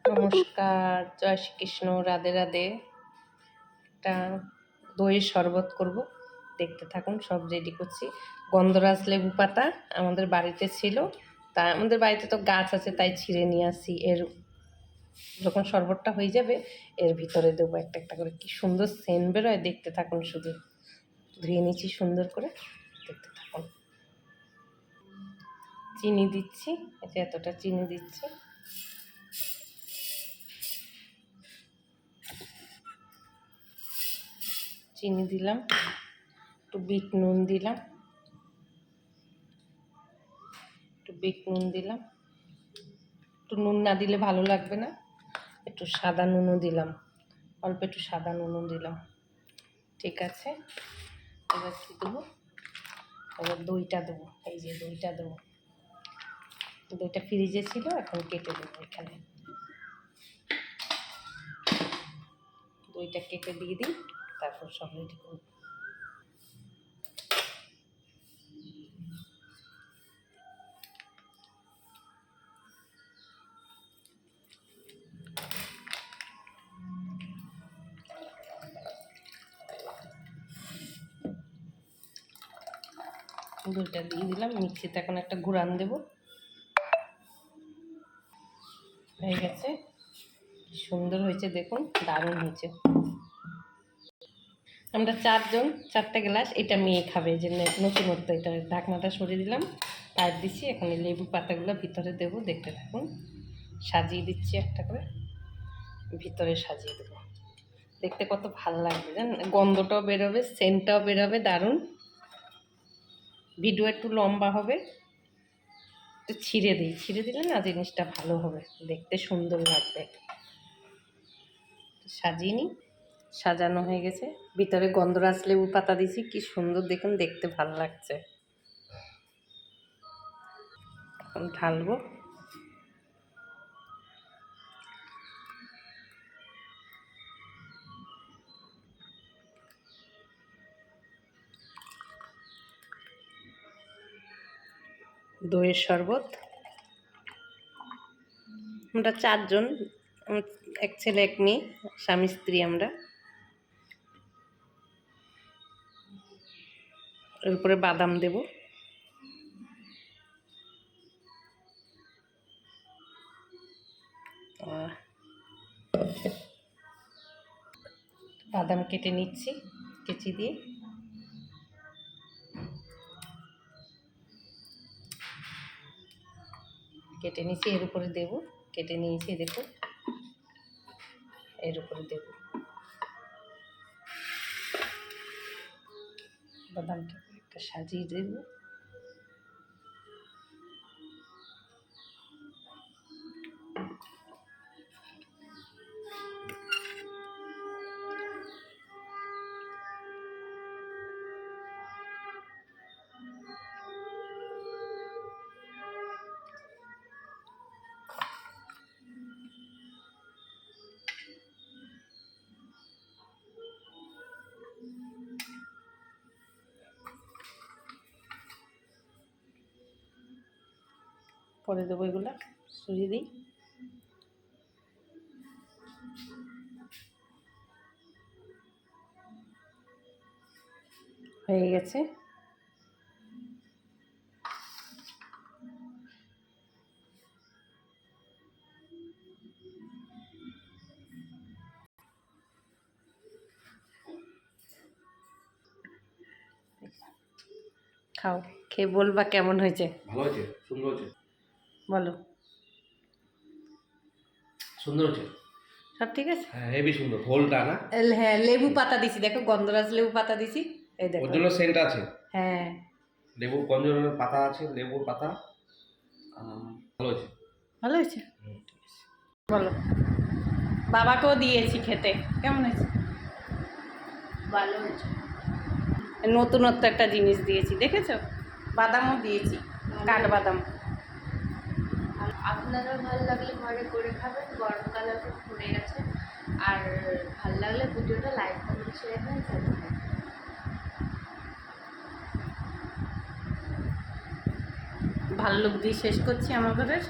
নমস্কার, জয় শ্রীকৃষ্ণ, রাধে রাধে। একটা দইয়ের শরবত করব, দেখতে থাকুন। সব রেডি করছি। গন্ধরাজ লেবু পাতা আমাদের বাড়িতে ছিল, তা আমাদের বাড়িতে তো গাছ আছে, তাই ছিঁড়ে নিয়ে আসি। এর যখন শরবতটা হয়ে যাবে এর ভিতরে দেবো একটা একটা করে। কি সুন্দর সেন্ট বেরোয়, দেখতে থাকুন। শুধু ধুয়ে নিচ্ছি সুন্দর করে, দেখতে থাকুন। চিনি দিচ্ছি, এটা এতটা চিনি দিচ্ছি। চিনি দিলাম, একটু বিট নুন দিলাম, একটু নুন না দিলে ভালো লাগবে না। একটু সাদা নুনও দিলাম, অল্প একটু সাদা নুনও দিলাম। ঠিক আছে, এবার কী দেবো? এবার দইটা দেবো। এই যে দইটা দেবো, দইটা ফ্রিজে ছিল, এখন কেটে দেবো। এখানে দইটা কেটে দিয়ে দিই, তারপর সব রেডি করবো। দইটা দিয়ে দিলাম মিক্সিতে, এখন একটা ঘুরান দেবো। হয়ে গেছে, সুন্দর হয়েছে, দেখুন, দারুণ হয়েছে। আমরা 4 জন, 4টে গ্লাস। এটা মেয়ে খাবে, যে নতুনত্ব। এটা ঢাকনাটা সরিয়ে দিলাম, পাইপ দিচ্ছি। এখন এই লেবু পাতাগুলো ভিতরে দেবো, দেখতে থাকুন। সাজিয়ে দিচ্ছি একটা করে, ভিতরে সাজিয়ে দেবো। দেখতে কত ভালো লাগবে জানেন, গন্ধটাও বেরোবে, সেন্টটাও বেরোবে, দারুণ। ভিডিও একটু লম্বা হবে, একটু ছিঁড়ে দিই, ছিঁড়ে দিলে না জিনিসটা ভালো হবে, দেখতে সুন্দর লাগবে। সাজিয়ে নিই। সাজানো হয়ে গেছে, ভিতরে গন্ধরাজ লেবু পাতা দিয়েছি, কি সুন্দর দেখুন, দেখতে ভালো লাগছে। এখন ঢালবো। দইয়ের শরবত। আমরা 4 জন, এক ছেলে এক মেয়ে, স্বামী স্ত্রী আমরা। এর উপরে বাদাম দেব। বাদাম কেটে নিচ্ছি কেচি দিয়ে। কেটে নিচ্ছি, এর উপরে দেব। কেটে নিয়েছি, দেখুন, এর উপরে দেব। বাদামটা একটা সাজিয়ে দেব। পরে দেবো এগুলো, সরিয়ে দিই। হয়ে গেছে। খাও, খেয়ে বলবা কেমন হয়েছে। ভালো হয়েছে, সুন্দর হয়েছে। বলো, সুন্দর হয়েছে। সব ঠিক আছে? হ্যাঁ, হেভি সুন্দর। হোলটা না? হ্যাঁ, লেবু পাতা দিছি, দেখো, গন্ধরাজ লেবু পাতা দিছি। এই দেখো, ওর জন্য সেন্ট আছে। হ্যাঁ, লেবু গঞ্জনের পাতা আছে, লেবুর পাতা। ভালো হয়েছে। ভালো হয়েছে। বলো, বাবাকেও দিয়েছি খেতে, কেমন হয়েছে? ভালো হয়েছে। নতুনত্ব একটা জিনিস দিয়েছি, দেখেছো? বাদামও দিয়েছি, কাঠবাদাম। আর আপনারা ভালো লাগলে ঘরে করে খাবেন, গরমকালে তো পড়ে গেছে। আর ভালো লাগলে ভিডিওটা লাইক কমেন্ট শেয়ার করবেন। ভাল্লুক দিয়ে শেষ করছি আমাদের।